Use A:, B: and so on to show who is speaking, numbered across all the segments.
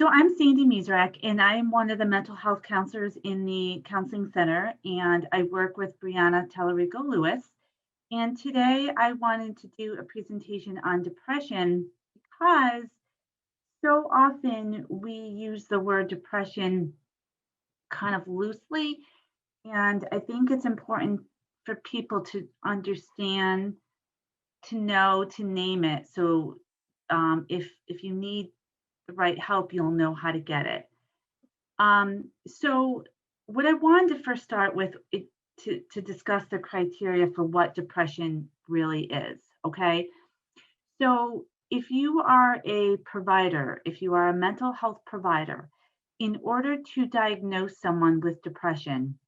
A: So I'm Sandy Mizrak, and I'm one of the mental health counselors in the counseling center, and I work with Brianna Tellerico Lewis. And today I wanted to do a presentation on depression because so often we use the word depression kind of loosely, and I think it's important for people to understand, to know, to name it. So if you need the right help, you'll know how to get it. So what I wanted to first start with to discuss the criteria for what depression really is. Okay. So if you are a provider, if you are a mental health provider, in order to diagnose someone with depression,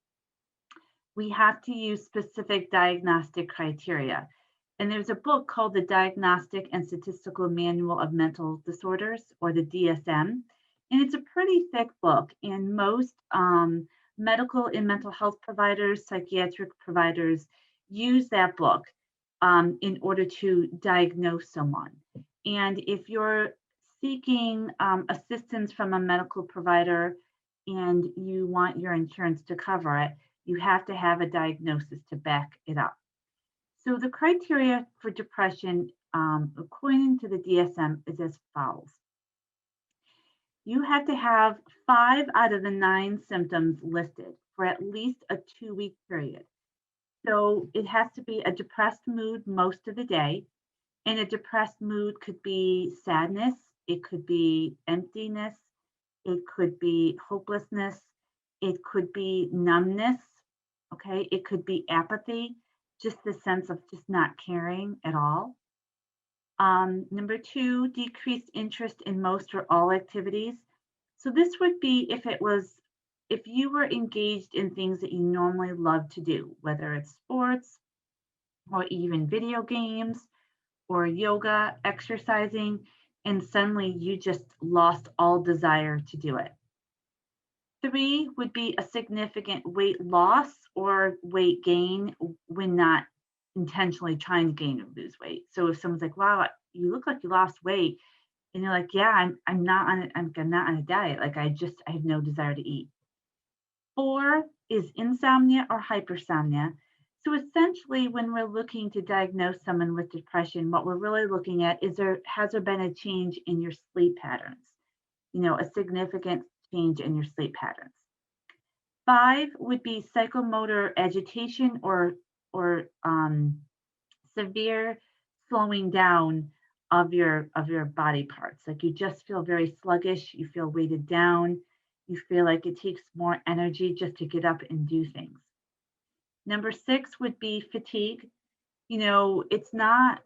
A: we have to use specific diagnostic criteria. And there's a book called the Diagnostic and Statistical Manual of Mental Disorders, or the DSM. And it's a pretty thick book. And most medical and mental health providers, psychiatric providers use that book in order to diagnose someone. And if you're seeking assistance from a medical provider and you want your insurance to cover it, you have to have a diagnosis to back it up. So the criteria for depression, according to the DSM, is as follows. You have to have 5 out of the 9 symptoms listed for at least a 2-week period. So it has to be a depressed mood most of the day. And a depressed mood could be sadness, it could be emptiness, it could be hopelessness, it could be numbness, okay? It could be apathy, just the sense of just not caring at all. Number 2, decreased interest in most or all activities. So this would be if you were engaged in things that you normally love to do, whether it's sports or even video games or yoga, exercising, and suddenly you just lost all desire to do it. 3 would be a significant weight loss or weight gain when not intentionally trying to gain or lose weight. So if someone's like, "Wow, you look like you lost weight," and you're like, "Yeah, I'm not on a diet. Like I have no desire to eat." 4 is insomnia or hypersomnia. So essentially, when we're looking to diagnose someone with depression, what we're really looking at is has there been a change in your sleep patterns? A significant change in your sleep patterns. 5 would be psychomotor agitation or severe slowing down of your body parts. Like you just feel very sluggish, you feel weighted down, you feel like it takes more energy just to get up and do things. Number 6 would be fatigue. It's not,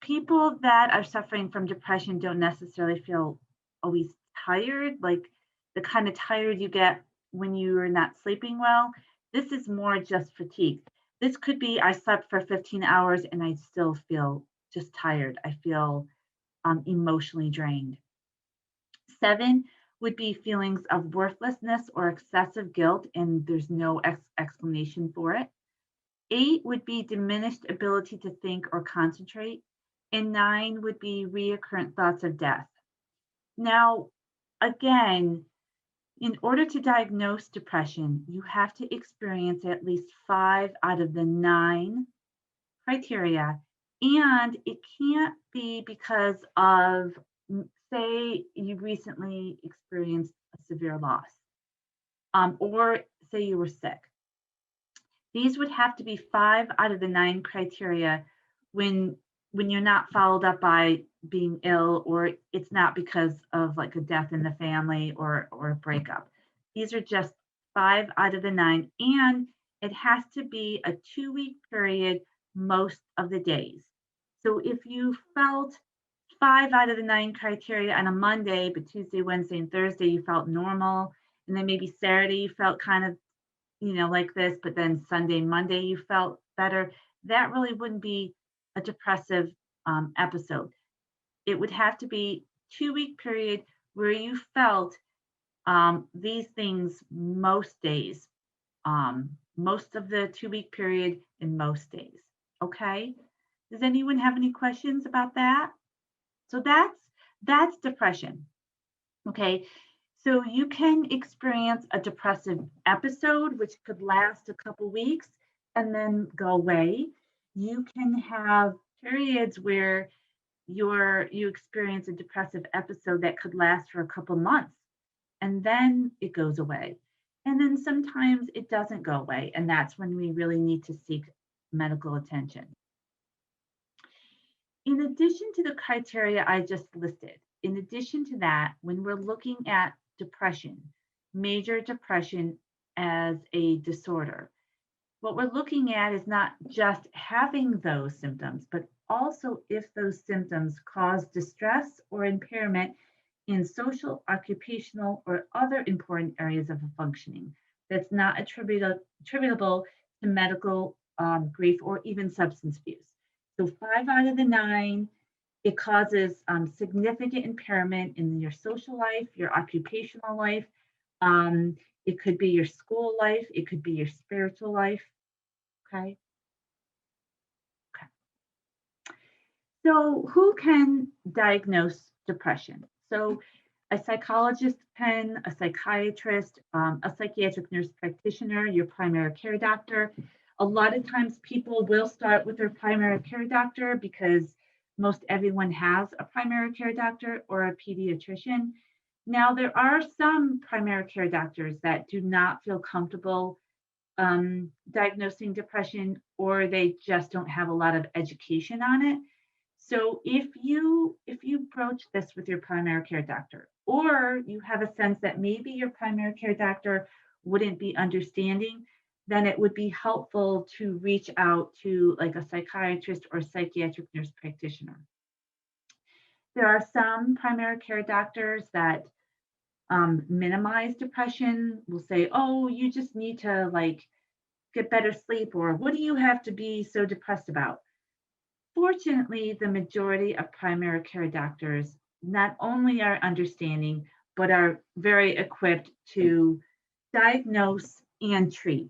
A: people that are suffering from depression don't necessarily feel always tired, like the kind of tired you get when you are not sleeping well. This is more just fatigue. This could be I slept for 15 hours and I still feel just tired. I feel emotionally drained. 7 would be feelings of worthlessness or excessive guilt, and there's no explanation for it. 8 would be diminished ability to think or concentrate, and 9 would be recurrent thoughts of death. Now, again, in order to diagnose depression, you have to experience at least 5 out of the 9 criteria, and it can't be because of, say, you recently experienced a severe loss, or say you were sick. These would have to be 5 out of the 9 criteria when you're not followed up by being ill, or it's not because of like a death in the family or a breakup. These are just 5 out of the 9, and it has to be a 2-week period most of the days. So if you felt 5 out of the 9 criteria on a Monday, but Tuesday, Wednesday, and Thursday you felt normal, and then maybe Saturday you felt kind of like this, but then Sunday, Monday, you felt better, that really wouldn't be a depressive episode. It would have to be 2-week period where you felt these things most days, most of the 2-week period in most days. Okay. Does anyone have any questions about that? So that's depression. Okay. So you can experience a depressive episode, which could last a couple weeks and then go away. You can have periods where you experience a depressive episode that could last for a couple months and then it goes away. And then sometimes it doesn't go away, and that's when we really need to seek medical attention. In addition to the criteria I just listed, in addition to that, when we're looking at depression, major depression as a disorder, what we're looking at is not just having those symptoms, but also if those symptoms cause distress or impairment in social, occupational, or other important areas of functioning that's not attributable to medical grief or even substance abuse. So 5 out of the 9, it causes significant impairment in your social life, your occupational life. It could be your school life. It could be your spiritual life. Okay. Okay. So who can diagnose depression? So a psychologist can, a psychiatrist, a psychiatric nurse practitioner, your primary care doctor. A lot of times people will start with their primary care doctor because most everyone has a primary care doctor or a pediatrician. Now, there are some primary care doctors that do not feel comfortable diagnosing depression, or they just don't have a lot of education on it. So if you broach this with your primary care doctor, or you have a sense that maybe your primary care doctor wouldn't be understanding, then it would be helpful to reach out to like a psychiatrist or psychiatric nurse practitioner. There are some primary care doctors that minimize depression, will say, oh, you just need to like get better sleep, or what do you have to be so depressed about? Fortunately, the majority of primary care doctors not only are understanding, but are very equipped to diagnose and treat.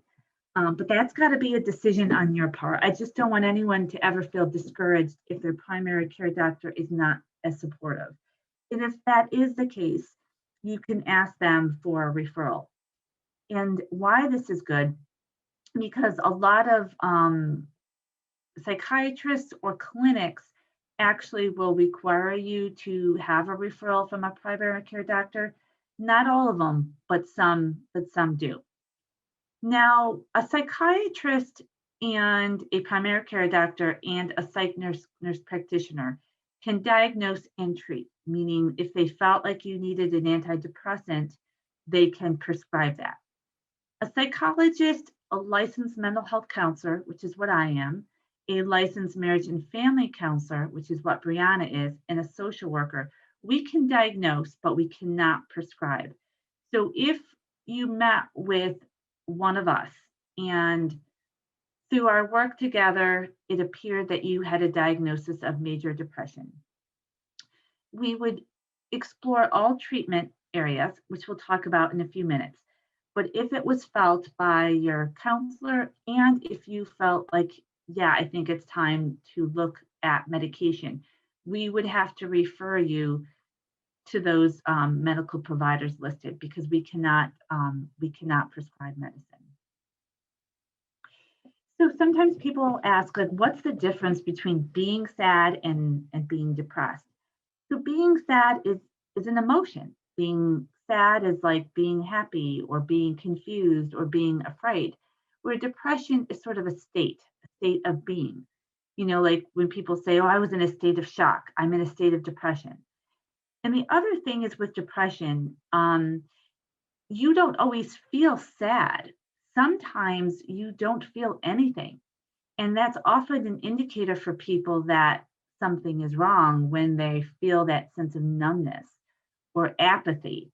A: But that's got to be a decision on your part. I just don't want anyone to ever feel discouraged if their primary care doctor is not as supportive. And if that is the case, you can ask them for a referral. And why this is good, because a lot of psychiatrists or clinics actually will require you to have a referral from a primary care doctor. Not all of them, but some do. Now, a psychiatrist and a primary care doctor and a nurse practitioner can diagnose and treat, meaning if they felt like you needed an antidepressant, they can prescribe that. A psychologist, a licensed mental health counselor, which is what I am, a licensed marriage and family counselor, which is what Brianna is, and a social worker, we can diagnose, but we cannot prescribe. So if you met with one of us and through our work together, it appeared that you had a diagnosis of major depression, we would explore all treatment areas, which we'll talk about in a few minutes. But if it was felt by your counselor, and if you felt like, yeah, I think it's time to look at medication, we would have to refer you to those medical providers listed because we cannot prescribe medicine. So sometimes people ask, like, what's the difference between being sad and being depressed? So being sad is an emotion. Being sad is like being happy or being confused or being afraid, where depression is sort of a state of being. You know, like when people say, oh, I was in a state of shock, I'm in a state of depression. And the other thing is with depression, you don't always feel sad. Sometimes you don't feel anything. And that's often an indicator for people that something is wrong when they feel that sense of numbness or apathy,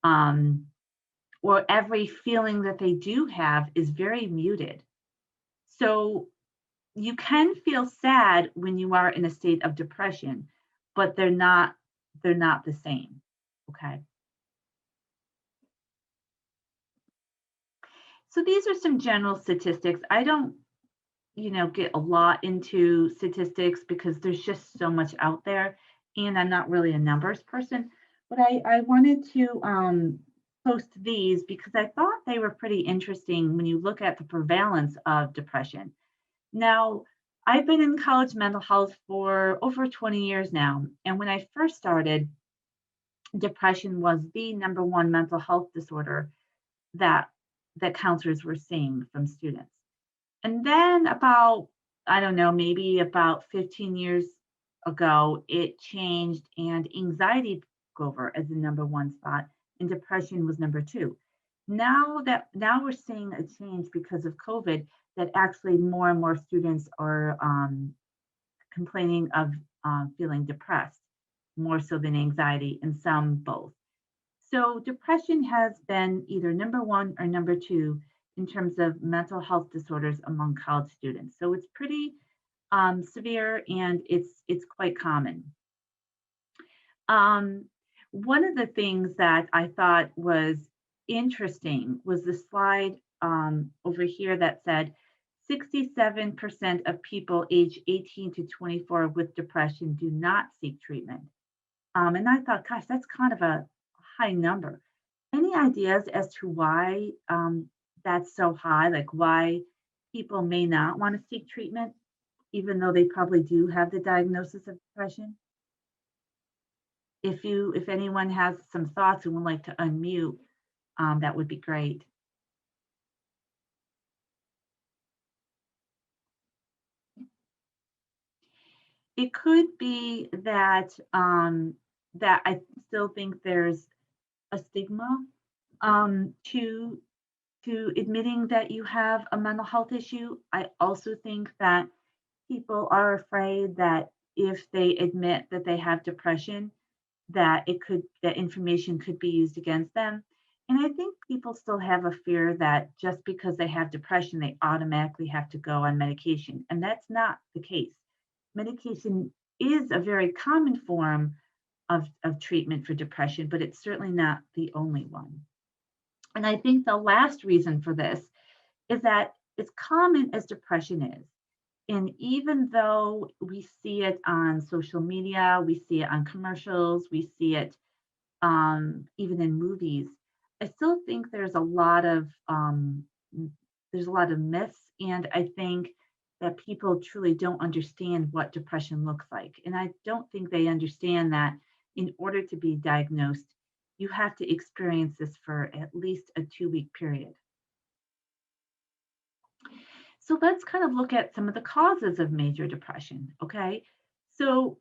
A: or every feeling that they do have is very muted. So you can feel sad when you are in a state of depression, but they're not the same. Okay. So these are some general statistics. I don't, get a lot into statistics because there's just so much out there, and I'm not really a numbers person. But I wanted to post these because I thought they were pretty interesting when you look at the prevalence of depression. Now, I've been in college mental health for over 20 years now. And when I first started, depression was the number one mental health disorder that counselors were seeing from students. And then about, I don't know, maybe about 15 years ago, it changed and anxiety took over as the number one spot and depression was number two. Now we're seeing a change because of COVID that actually more and more students are complaining of feeling depressed more so than anxiety and some both. So depression has been either number one or number two in terms of mental health disorders among college students. So it's pretty severe and it's quite common. Um, One of the things that I thought was interesting was the slide over here that said 67% of people age 18 to 24 with depression do not seek treatment. And I thought, gosh, that's kind of a high number. Any ideas as to why that's so high? Like why people may not want to seek treatment, even though they probably do have the diagnosis of depression? If anyone has some thoughts and would like to unmute, that would be great. It could be that that I still think there's a stigma to admitting that you have a mental health issue. I also think that people are afraid that if they admit that they have depression, that information could be used against them. And I think people still have a fear that just because they have depression, they automatically have to go on medication. And that's not the case. Medication is a very common form of treatment for depression, but it's certainly not the only one. And I think the last reason for this is that as common as depression is, and even though we see it on social media, we see it on commercials, we see it even in movies, I still think there's a lot of myths, and I think that people truly don't understand what depression looks like. And I don't think they understand that in order to be diagnosed, you have to experience this for at least a 2-week period. So let's kind of look at some of the causes of major depression, okay? So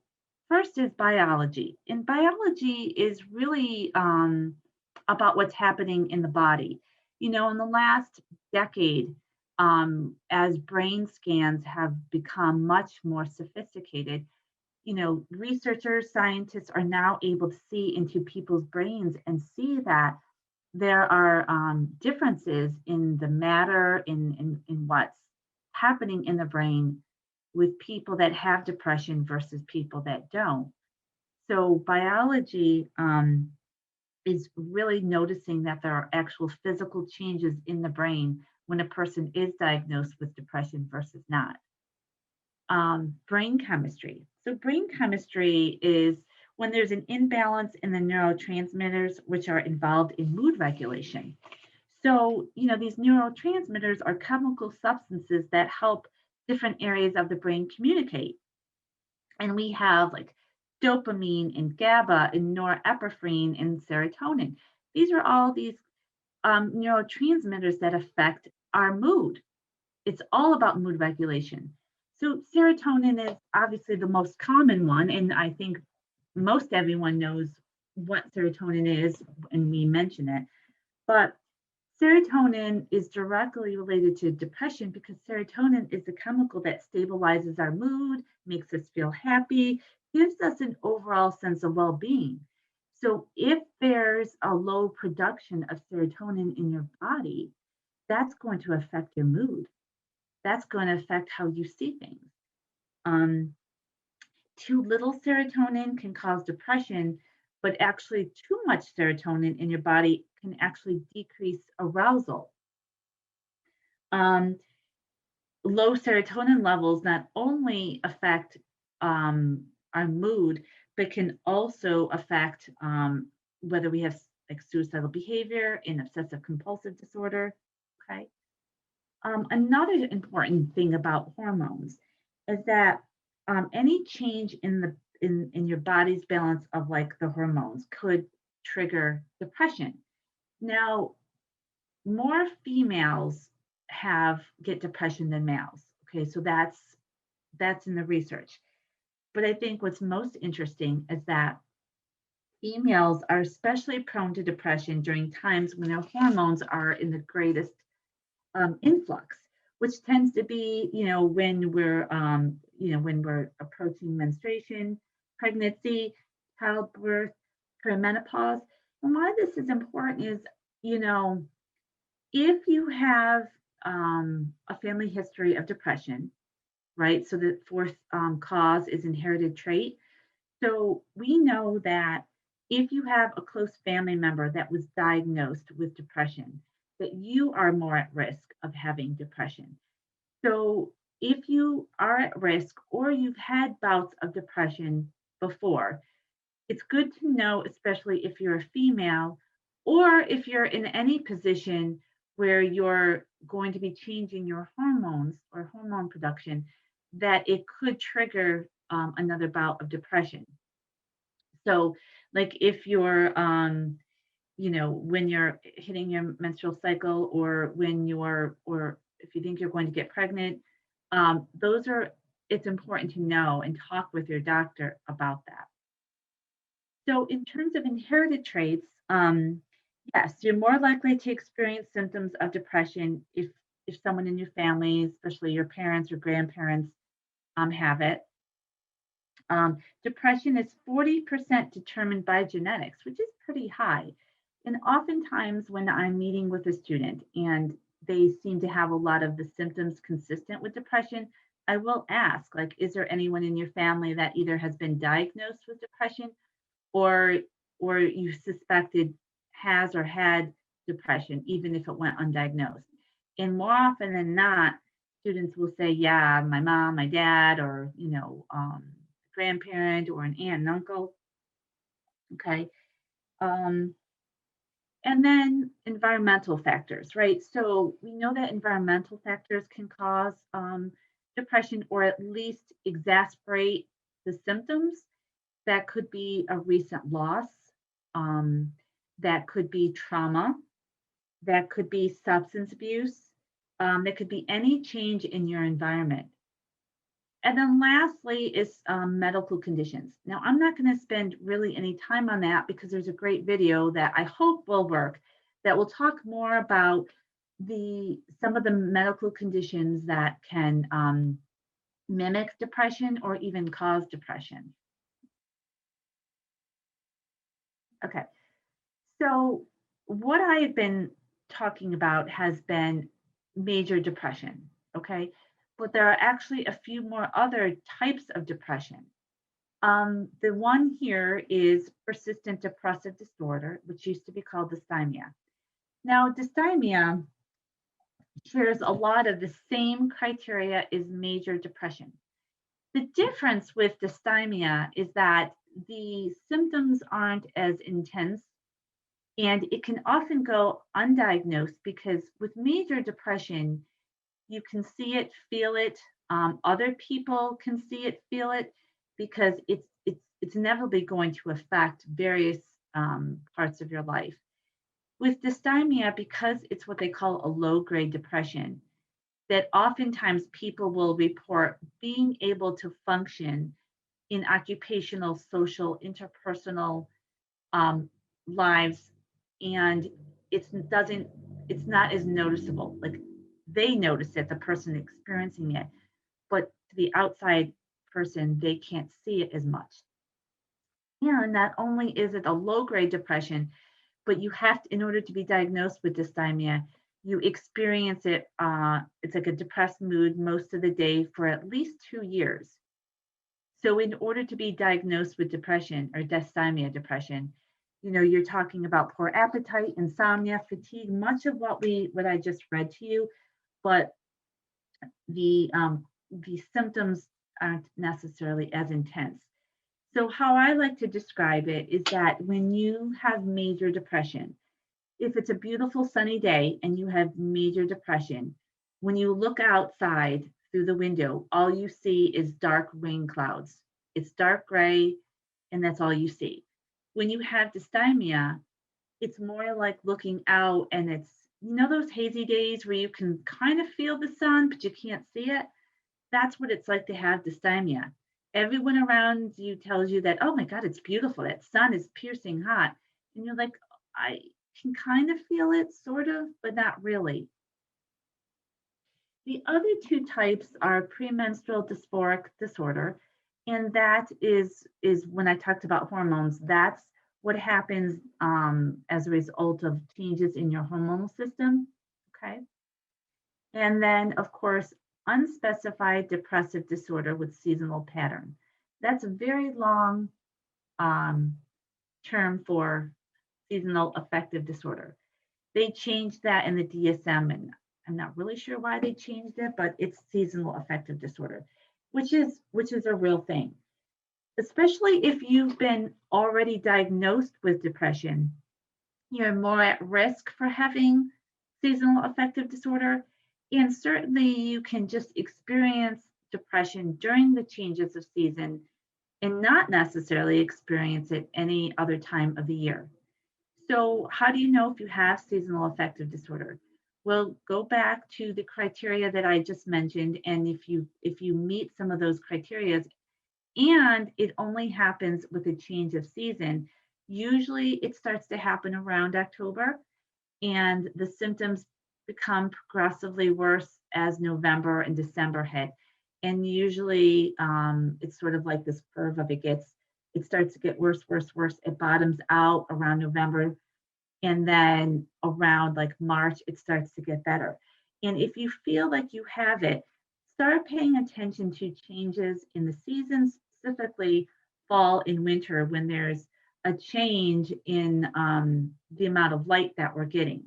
A: first is biology. And biology is really about what's happening in the body. You know, in the last decade, as brain scans have become much more sophisticated, you know, researchers, scientists are now able to see into people's brains and see that there are differences in the matter in what's happening in the brain with people that have depression versus people that don't. So biology is really noticing that there are actual physical changes in the brain when a person is diagnosed with depression versus not. Brain chemistry. So brain chemistry is when there's an imbalance in the neurotransmitters which are involved in mood regulation. So, you know, these neurotransmitters are chemical substances that help different areas of the brain communicate. And we have like dopamine and GABA and norepinephrine and serotonin. These are all these neurotransmitters that affect our mood. It's all about mood regulation. So serotonin is obviously the most common one, and I think most everyone knows what serotonin is, and we mention it. But serotonin is directly related to depression because serotonin is the chemical that stabilizes our mood, makes us feel happy, gives us an overall sense of well-being. So if there's a low production of serotonin in your body, that's going to affect your mood. That's going to affect how you see things. Um, Too little serotonin can cause depression, but actually too much serotonin in your body can actually decrease arousal. Um, Low serotonin levels not only affect our mood, but can also affect whether we have like suicidal behavior and obsessive compulsive disorder. Okay. Another important thing about hormones is that any change in in your body's balance of like the hormones could trigger depression. Now, more females have get depression than males. Okay, so that's in the research. But I think what's most interesting is that females are especially prone to depression during times when their hormones are in the greatest influx, which tends to be, when we're approaching menstruation, pregnancy, childbirth, perimenopause. And why this is important is, you know, if you have a family history of depression, right? So the fourth cause is inherited trait. So we know that if you have a close family member that was diagnosed with depression, that you are more at risk of having depression. So if you are at risk or you've had bouts of depression before, it's good to know, especially if you're a female or if you're in any position where you're going to be changing your hormones or hormone production, that it could trigger another bout of depression. So, like if you're, when you're hitting your menstrual cycle, or or if you think you're going to get pregnant, those are, it's important to know and talk with your doctor about that. So, in terms of inherited traits, yes, you're more likely to experience symptoms of depression if someone in your family, especially your parents or grandparents, have it. Depression is 40% determined by genetics, which is pretty high. And oftentimes, when I'm meeting with a student and they seem to have a lot of the symptoms consistent with depression, I will ask, like, is there anyone in your family that either has been diagnosed with depression or you suspected has or had depression, even if it went undiagnosed? And more often than not, students will say, yeah, my mom, my dad, or grandparent or an aunt and uncle. Okay. Um, and then environmental factors, right? So we know that environmental factors can cause depression or at least exacerbate the symptoms. That could be a recent loss, um, that could be trauma, that could be substance abuse, that could be any change in your environment. And then lastly is medical conditions. Now, I'm not going to spend really any time on that because there's a great video that I hope will work that will talk more about some of the medical conditions that can mimic depression or even cause depression. Okay, so what I've been talking about has been major depression, okay? But there are actually a few more other types of depression. The one here is persistent depressive disorder, which used to be called dysthymia. Now, dysthymia shares a lot of the same criteria as major depression. The difference with dysthymia is that the symptoms aren't as intense and it can often go undiagnosed because with major depression, you can see it, feel it. Other people can see it, feel it, because it's inevitably going to affect various parts of your life. With dysthymia, because it's what they call a low-grade depression, that oftentimes people will report being able to function in occupational, social, interpersonal lives, and it's not as noticeable. Like they notice it, the person experiencing it, but to the outside person, they can't see it as much. And not only is it a low grade depression, but you have to, in order to be diagnosed with dysthymia, you experience it, it's like a depressed mood most of the day for at least 2 years. So in order to be diagnosed with depression or dysthymia depression, you're talking about poor appetite, insomnia, fatigue, much of what I just read to you, but the symptoms aren't necessarily as intense. So how I like to describe it is that when you have major depression, if it's a beautiful sunny day and you have major depression, when you look outside through the window, all you see is dark rain clouds. It's dark gray, and that's all you see. When you have dysthymia, it's more like looking out and those hazy days where you can kind of feel the sun, but you can't see it? That's what it's like to have dysthymia. Everyone around you tells you that, oh my God, it's beautiful. That sun is piercing hot. And you're like, I can kind of feel it, sort of, but not really. The other two types are premenstrual dysphoric disorder, and that is when I talked about hormones. That's what happens as a result of changes in your hormonal system. Okay, and then of course unspecified depressive disorder with seasonal pattern. That's a very long um, term for seasonal affective disorder. They changed that in the DSM, and I'm not really sure why they changed it, but it's seasonal affective disorder, which is a real thing. Especially if you've been already diagnosed with depression, you're more at risk for having seasonal affective disorder. And certainly you can just experience depression during the changes of season and not necessarily experience it any other time of the year. So, how do you know if you have seasonal affective disorder? Well, go back to the criteria that I just mentioned, and if you meet some of those criteria, and it only happens with a change of season, usually it starts to happen around October, and the symptoms become progressively worse as November and December hit. And usually, it's sort of like this curve of it starts to get worse, worse, worse. It bottoms out around November, and then around like March, it starts to get better. And if you feel like you have it, start paying attention to changes in the seasons, specifically fall and winter, when there's a change in the amount of light that we're getting.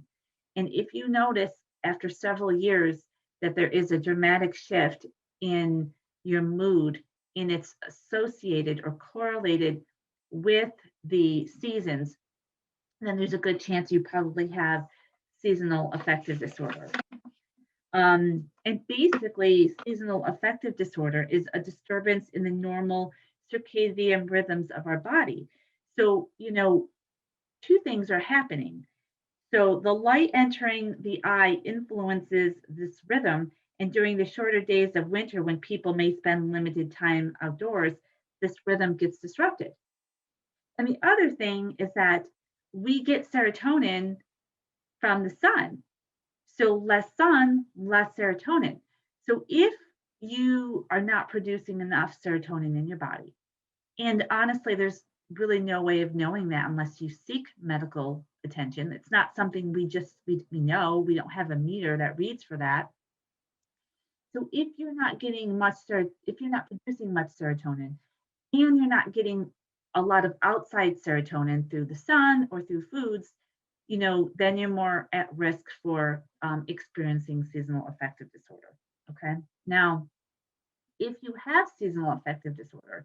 A: And if you notice after several years that there is a dramatic shift in your mood, and it's associated or correlated with the seasons, then there's a good chance you probably have seasonal affective disorder. And basically, seasonal affective disorder is a disturbance in the normal circadian rhythms of our body. So, two things are happening. So, the light entering the eye influences this rhythm. And during the shorter days of winter, when people may spend limited time outdoors, this rhythm gets disrupted. And the other thing is that we get serotonin from the sun. So less sun, less serotonin. So if you are not producing enough serotonin in your body, and honestly, there's really no way of knowing that unless you seek medical attention. It's not something we know. We don't have a meter that reads for that. So if you're not getting if you're not producing much serotonin, and you're not getting a lot of outside serotonin through the sun or through foods, then you're more at risk for experiencing seasonal affective disorder. Okay. Now, if you have seasonal affective disorder,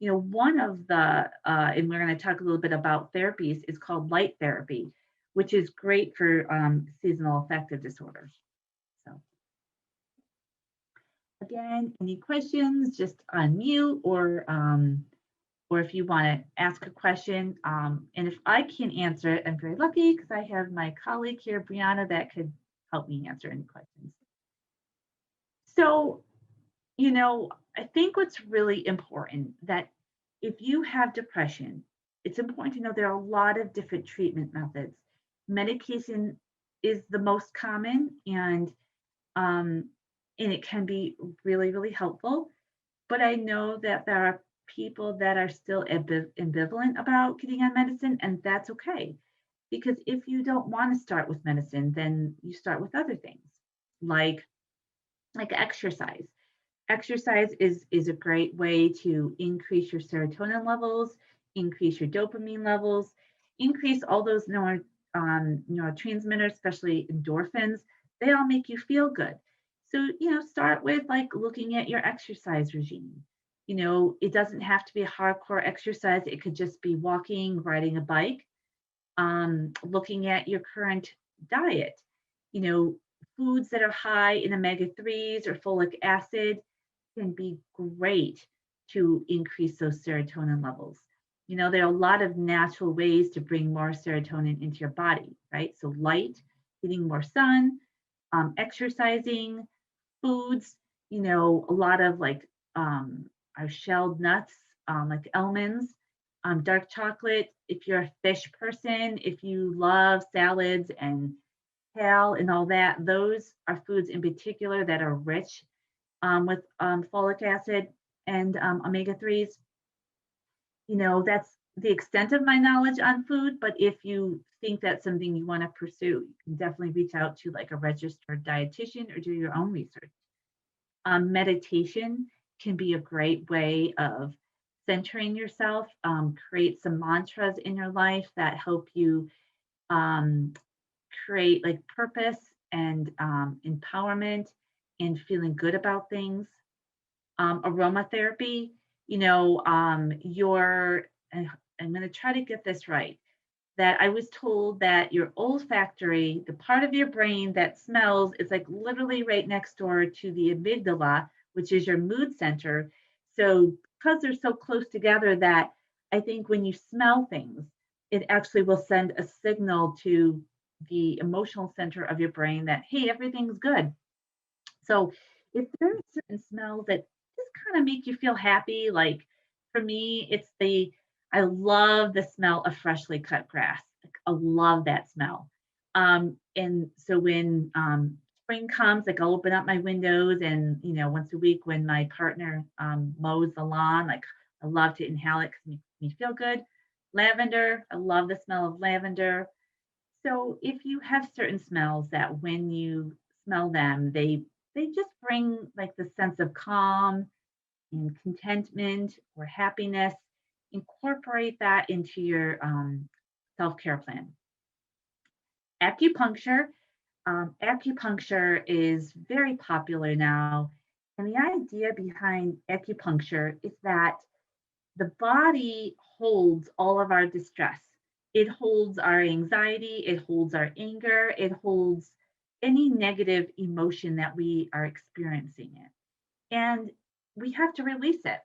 A: one of and we're going to talk a little bit about therapies, is called light therapy, which is great for seasonal affective disorder. So, again, any questions, just unmute or if you want to ask a question. And if I can't answer it, I'm very lucky because I have my colleague here, Brianna, that could help me answer any questions. So, I think what's really important that if you have depression, it's important to know there are a lot of different treatment methods. Medication is the most common, um, and it can be really, really helpful. But I know that there are people that are still ambivalent about getting on medicine, and that's okay. Because if you don't want to start with medicine, then you start with other things like exercise. Exercise is a great way to increase your serotonin levels, increase your dopamine levels, increase all those neurotransmitters, especially endorphins. They all make you feel good. So, start with like looking at your exercise regime. It doesn't have to be a hardcore exercise. It could just be walking, riding a bike, looking at your current diet. You know, foods that are high in omega-3s or folic acid can be great to increase those serotonin levels. There are a lot of natural ways to bring more serotonin into your body, right? So light, getting more sun, exercising, foods, a lot of like our shelled nuts, like almonds, dark chocolate. If you're a fish person, if you love salads and kale and all that, those are foods in particular that are rich with folic acid and omega-3s. That's the extent of my knowledge on food, but if you think that's something you want to pursue, you can definitely reach out to like a registered dietitian or do your own research. Meditation can be a great way of centering yourself, create some mantras in your life that help you um, create like purpose and empowerment and feeling good about things. Aromatherapy, I'm going to try to get this right, that I was told that your olfactory, the part of your brain that smells, is like literally right next door to the amygdala, which is your mood center. So, because they're so close together, that I think when you smell things, it actually will send a signal to the emotional center of your brain that, hey, everything's good. So, if there are certain smells that just kind of make you feel happy, like for me, I love the smell of freshly cut grass. Like, I love that smell. And so when spring comes, like I'll open up my windows and, once a week when my partner mows the lawn, like I love to inhale it because it makes me feel good. Lavender, I love the smell of lavender. So if you have certain smells that when you smell them, they just bring like the sense of calm and contentment or happiness, incorporate that into your self-care plan. Acupuncture. Acupuncture is very popular now. And the idea behind acupuncture is that the body holds all of our distress. It holds our anxiety, it holds our anger, it holds any negative emotion that we are experiencing it. And we have to release it.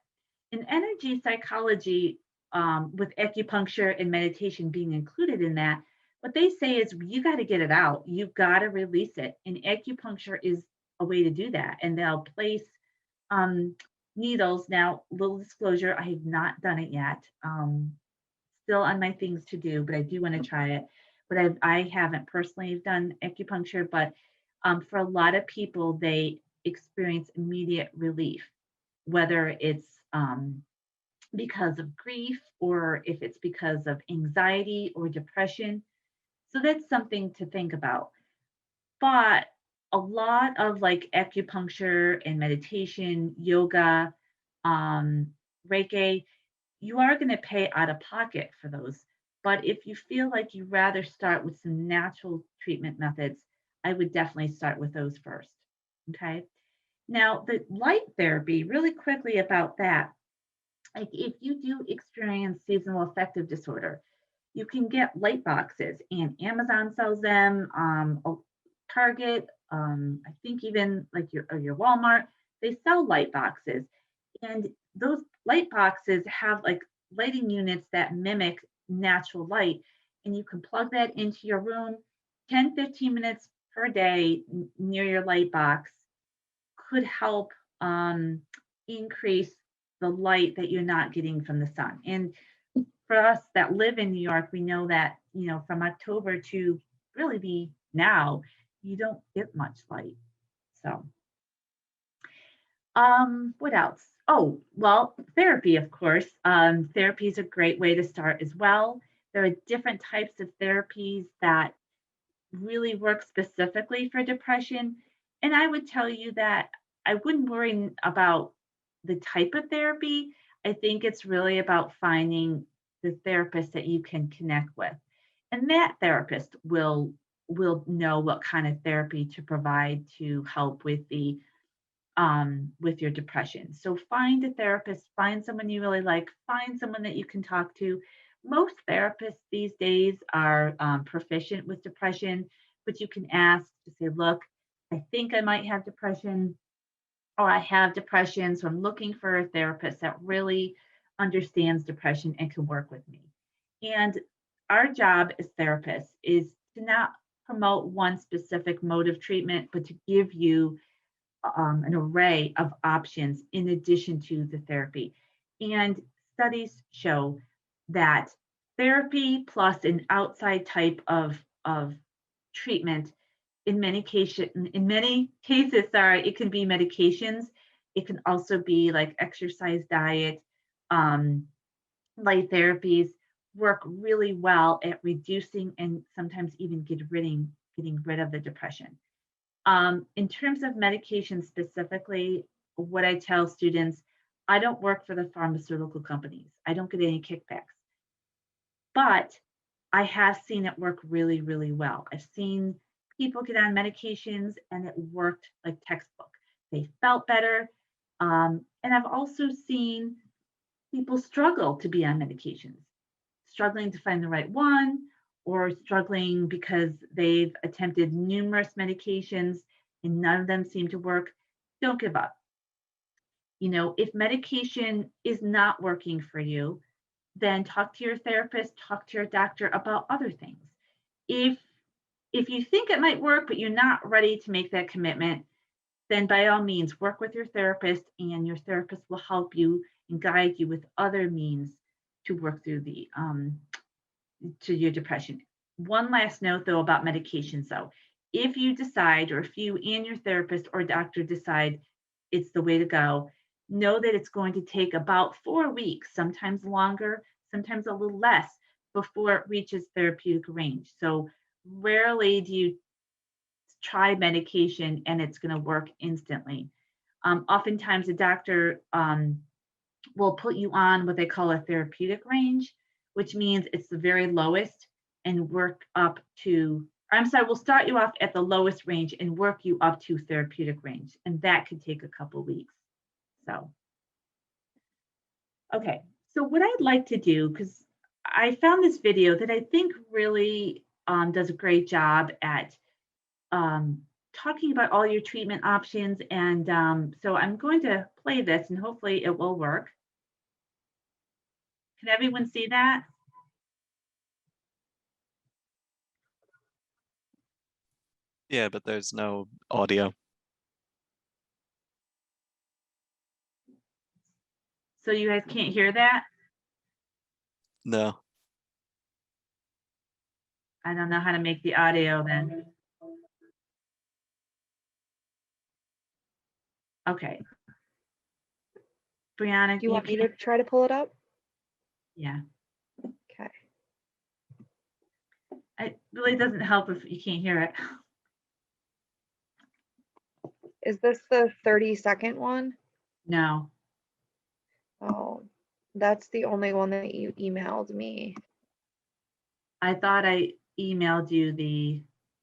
A: In energy psychology, with acupuncture and meditation being included in that, what they say is you got to get it out. You've got to release it. And acupuncture is a way to do that. And they'll place um, needles. Now, little disclosure, I have not done it yet. Still on my things to do, but I do want to try it. But I haven't personally done acupuncture, but for a lot of people, they experience immediate relief, whether it's because of grief or if it's because of anxiety or depression. So that's something to think about. But a lot of like acupuncture and meditation, yoga, um, Reiki, you are going to pay out of pocket for those. But if you feel like you rather start with some natural treatment methods, I would definitely start with those first. Okay. Now, the light therapy, really quickly about that, like if you do experience seasonal affective disorder, you can get light boxes, and Amazon sells them. Target, I think even like your Walmart, they sell light boxes, and those light boxes have like lighting units that mimic natural light, and you can plug that into your room. 10-15 minutes per day near your light box could help increase the light that you're not getting from the sun. And for us that live in New York, we know that, from October to really be now, you don't get much light. So, what else? Oh, well, therapy, of course. Therapy is a great way to start as well. There are different types of therapies that really work specifically for depression. And I would tell you that I wouldn't worry about the type of therapy. I think it's really about finding the therapist that you can connect with. And that therapist will know what kind of therapy to provide to help with the with your depression. So find a therapist, find someone you really like, find someone that you can talk to. Most therapists these days are proficient with depression, but you can ask to say, look, I think I might have depression, or I have depression. So I'm looking for a therapist that really understands depression and can work with me. And our job as therapists is to not promote one specific mode of treatment, but to give you an array of options in addition to the therapy. And studies show that therapy plus an outside type of treatment in many cases, sorry, it can be medications. It can also be like exercise, diet, um, light therapies work really well at reducing and sometimes even getting rid of the depression. In terms of medication specifically, what I tell students, I don't work for the pharmaceutical companies. I don't get any kickbacks, but I have seen it work really, really well. I've seen people get on medications and it worked like textbook. They felt better. And I've also seen people struggle to be on medications, struggling to find the right one, or struggling because they've attempted numerous medications and none of them seem to work. Don't give up. If medication is not working for you, then talk to your therapist, talk to your doctor about other things. If if you think it might work but you're not ready to make that commitment, then by all means work with your therapist, and your therapist will help you and guide you with other means to work through the to your depression. One last note though about medications though. If you decide, or if you and your therapist or doctor decide it's the way to go, know that it's going to take about 4 weeks, sometimes longer, sometimes a little less, before it reaches therapeutic range. So rarely do you try medication and it's going to work instantly. Oftentimes a doctor will put you on what they call a therapeutic range, which means it's the very lowest and work up to, I'm sorry, we'll start you off at the lowest range and work you up to therapeutic range. And that could take a couple weeks. So, okay. So what I'd like to do, because I found this video that I think really does a great job at talking about all your treatment options. And so I'm going to play this and hopefully it will work. Can everyone see that?
B: Yeah, but there's no audio.
A: So you guys can't hear that?
B: No.
A: I don't know how to make the audio then. Okay. Brianna,
C: Do you want me to try to pull it up?
A: Yeah.
C: Okay.
A: It really doesn't help if you can't hear it.
C: Is this the 30-second one?
A: No.
C: Oh, that's the only one that you emailed me.
A: I thought I emailed you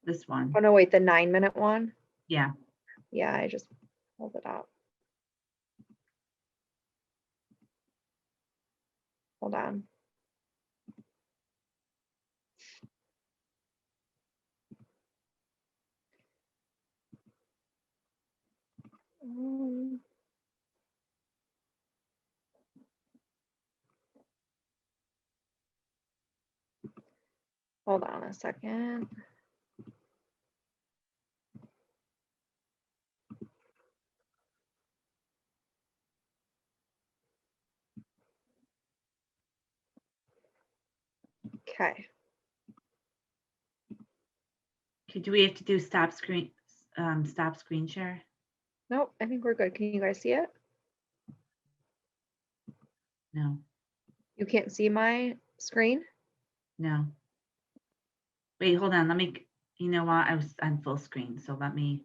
A: this one.
C: Oh no, wait, the 9-minute one?
A: Yeah.
C: Yeah, I just pulled it up. Hold on. Hold on a second. Okay.
A: Okay, do we have to do stop screen share?
C: Nope, I think we're good. Can you guys see it?
A: No.
C: You can't see my screen?
A: No. Wait, hold on. You know what? I'm full screen, so let me.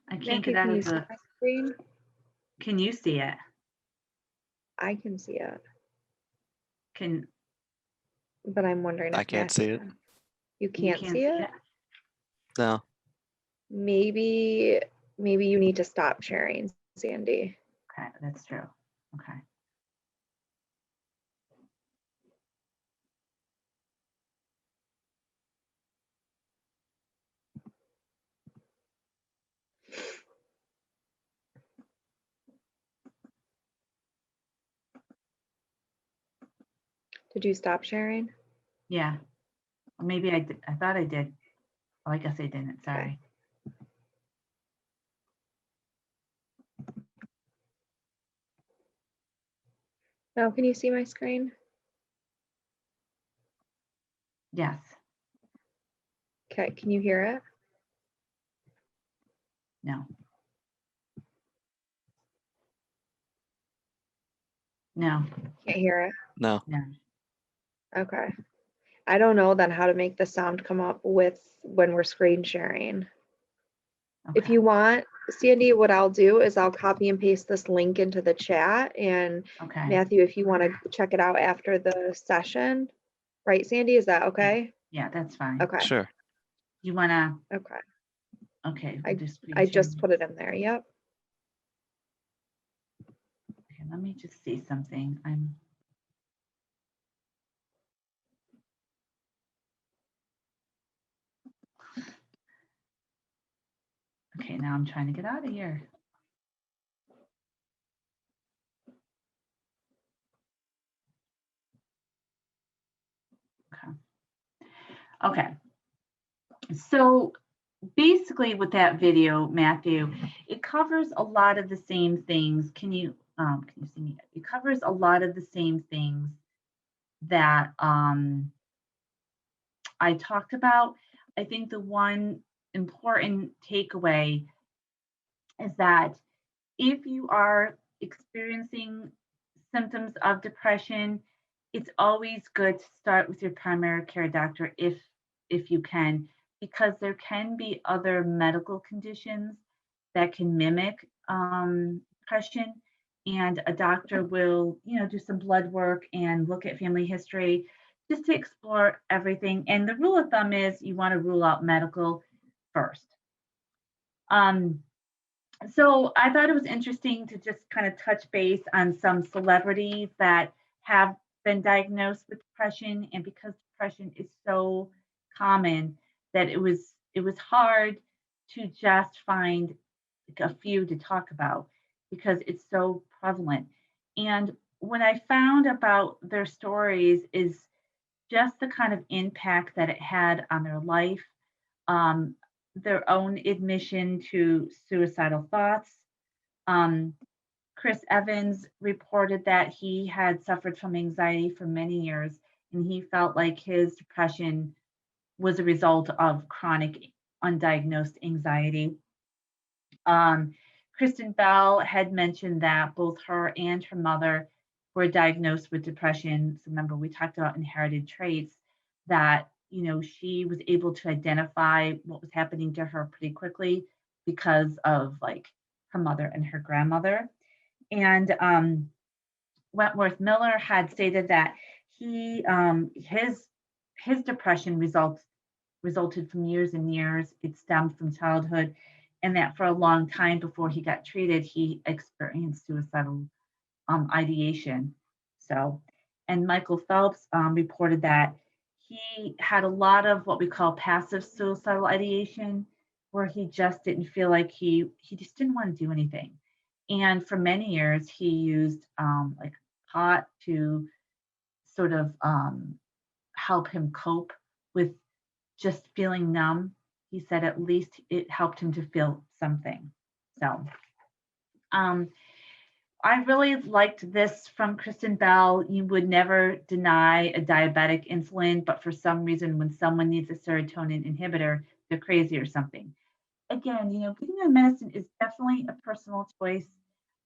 A: I can't
C: Matthew,
A: get out
C: can you
A: of
C: see
A: the,
C: my screen?
A: can you see it?
C: I can see it,
A: Can,
C: but I'm wondering
B: I
C: if
B: can't see
C: Matthew
B: it.
C: can. You
A: you
C: can't see it?
B: No.
C: Maybe you need to stop sharing, Sandy.
A: Okay, that's true. Okay.
C: Did you stop sharing?
A: Yeah. Or maybe I did. I thought I did. Oh, I guess I didn't. Sorry.
C: Now, can you see my screen?
A: Yes.
C: Okay, can you hear it?
A: No. No.
C: Can't hear it.
B: No.
A: No.
C: Okay. I don't know then how to make the sound come up with when we're screen sharing. If
A: Okay.
C: you want, Sandy, what I'll do is I'll copy and paste this link into the chat, and
A: Okay.
C: Matthew, if you want to check it out after the session, right, Sandy, is that okay?
A: Yeah, that's fine.
C: Okay,
B: Sure.
A: You wanna?
C: okay.
A: Okay. We'll do screen
C: I just
A: sharing.
C: put it in there, yep.
A: Okay, let me just see something. Okay, now I'm trying to get out of here. Okay. Okay. So basically with that video, Matthew, it covers a lot of the same things. Can you see me? It covers a lot of the same things that I talked about. I think the one important takeaway is that if you are experiencing symptoms of depression, it's always good to start with your primary care doctor if you can, because there can be other medical conditions that can mimic depression, and a doctor will, do some blood work and look at family history just to explore everything. And the rule of thumb is you want to rule out medical first. So I thought it was interesting to just kind of touch base on some celebrities that have been diagnosed with depression, and because depression is so common that it was hard to just find like a few to talk about because it's so prevalent. And when I found about their stories is just the kind of impact that it had on their life, um, their own admission to suicidal thoughts. Um, Chris Evans reported that he had suffered from anxiety for many years, and he felt like his depression was a result of chronic undiagnosed anxiety. Kristen Bell had mentioned that both her and her mother were diagnosed with depression. So remember, we talked about inherited traits, that she was able to identify what was happening to her pretty quickly because of like her mother and her grandmother. And Wentworth Miller had stated that his depression resulted from years and years. It stemmed from childhood, and that for a long time before he got treated, he experienced suicidal ideation. So, and Michael Phelps reported that he had a lot of what we call passive suicidal ideation, where he just didn't feel like he just didn't want to do anything. And for many years, he used like pot to sort of help him cope with just feeling numb. He said at least it helped him to feel something. So I really liked this from Kristen Bell. You would never deny a diabetic insulin, but for some reason, when someone needs a serotonin inhibitor, they're crazy or something. Again, getting on medicine is definitely a personal choice.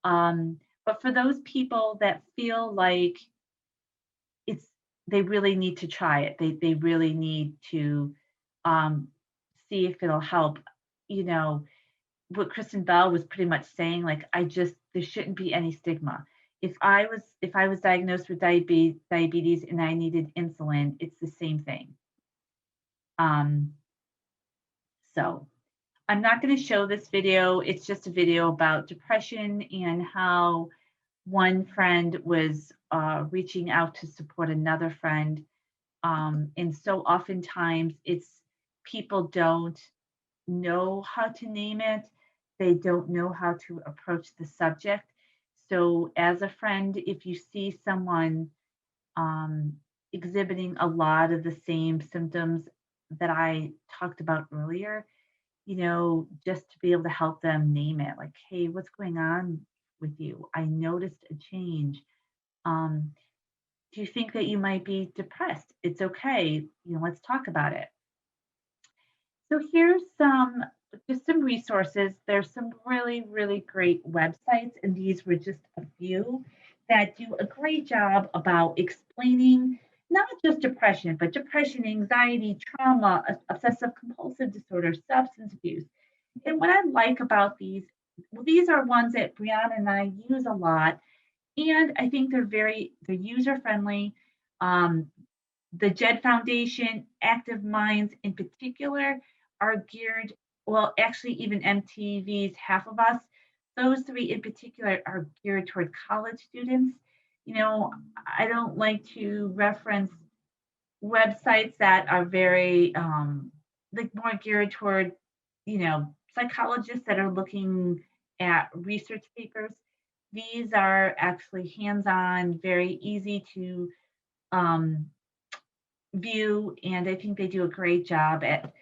A: But for those people that feel like it's they really need to try it, they really need to see if it'll help. You know, what Kristen Bell was pretty much saying, like, there shouldn't be any stigma. If I was diagnosed with diabetes and I needed insulin, it's the same thing. Um, so I'm not going to show this video. It's just a video about depression and how one friend was reaching out to support another friend. And so oftentimes people don't know how to name it. They don't know how to approach the subject. So as a friend, if you see someone exhibiting a lot of the same symptoms that I talked about earlier, just to be able to help them name it, like, hey, what's going on with you? I noticed a change. Um, do you think that you might be depressed? It's okay. Let's talk about it. So here's just some resources. There's some really, really great websites, and these were just a few that do a great job about explaining not just depression, but depression, anxiety, trauma, obsessive compulsive disorder, substance abuse. And what I like about these, well, these are ones that Brianna and I use a lot, and I think they're user friendly. The JED Foundation, Active Minds in particular, are geared, well, actually, even MTV's Half of Us, those three in particular are geared toward college students. I don't like to reference websites that are very, like, more geared toward, psychologists that are looking at research papers. These are actually hands on, very easy to um, view, and I think they do a great job at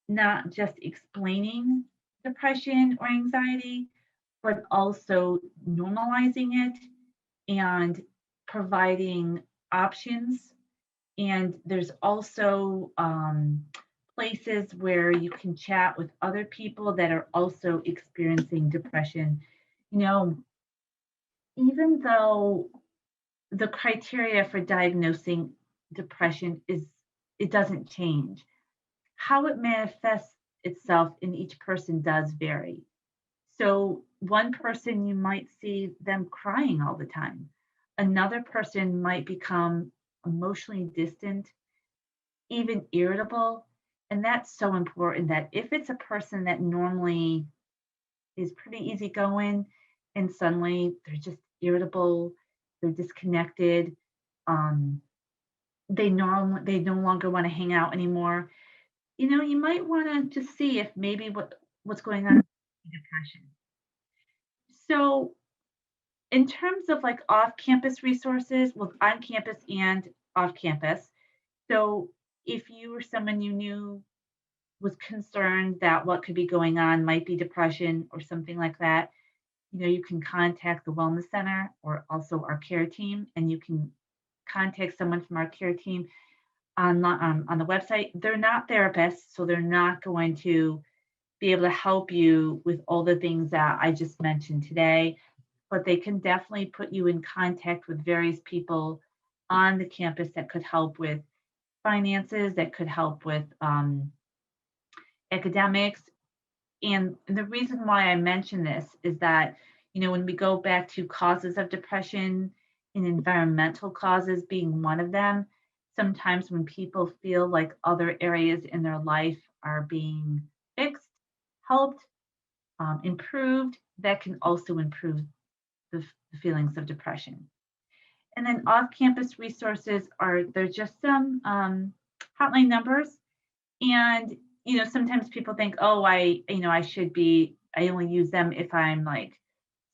A: not just explaining depression or anxiety, but also normalizing it and providing options. And there's also places where you can chat with other people that are also experiencing depression. You know, even though the criteria for diagnosing depression it doesn't change, how it manifests itself in each person does vary. So one person, you might see them crying all the time. Another person might become emotionally distant, even irritable. And that's so important, that if it's a person that normally is pretty easygoing and suddenly they're just irritable, they're disconnected, um, they no longer want to hang out anymore, you might want to just see if maybe what's going on with depression. So in terms of like off-campus resources, well, on campus and off campus. So if you or someone you knew was concerned that what could be going on might be depression or something like that, you can contact the Wellness Center or also our care team, and you can contact someone from our care team on the website. They're not therapists, so they're not going to be able to help you with all the things that I just mentioned today, but they can definitely put you in contact with various people on the campus that could help with finances, that could help with academics. And the reason why I mention this is that, when we go back to causes of depression and environmental causes being one of them, sometimes when people feel like other areas in their life are being fixed, helped, improved, that can also improve the feelings of depression. And then off-campus resources they're just some hotline numbers. And sometimes people think, oh, I only use them if I'm like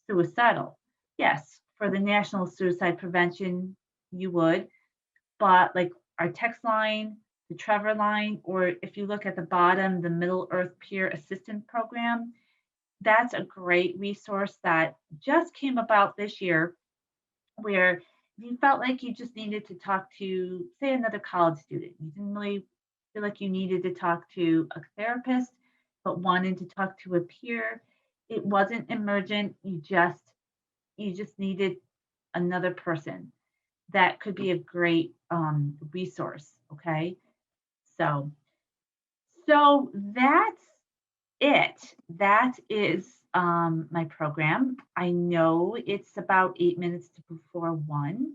A: suicidal. Yes, for the National Suicide Prevention, you would, but like our text line, the Trevor line, or if you look at the bottom, the Middle Earth Peer Assistance Program, that's a great resource that just came about this year, where if you felt like you just needed to talk to, say, another college student, you didn't really feel like you needed to talk to a therapist, but wanted to talk to a peer, it wasn't emergent, you just needed another person, that could be a great resource. Okay, so that's That is my program. I know it's about 8 minutes to before 1.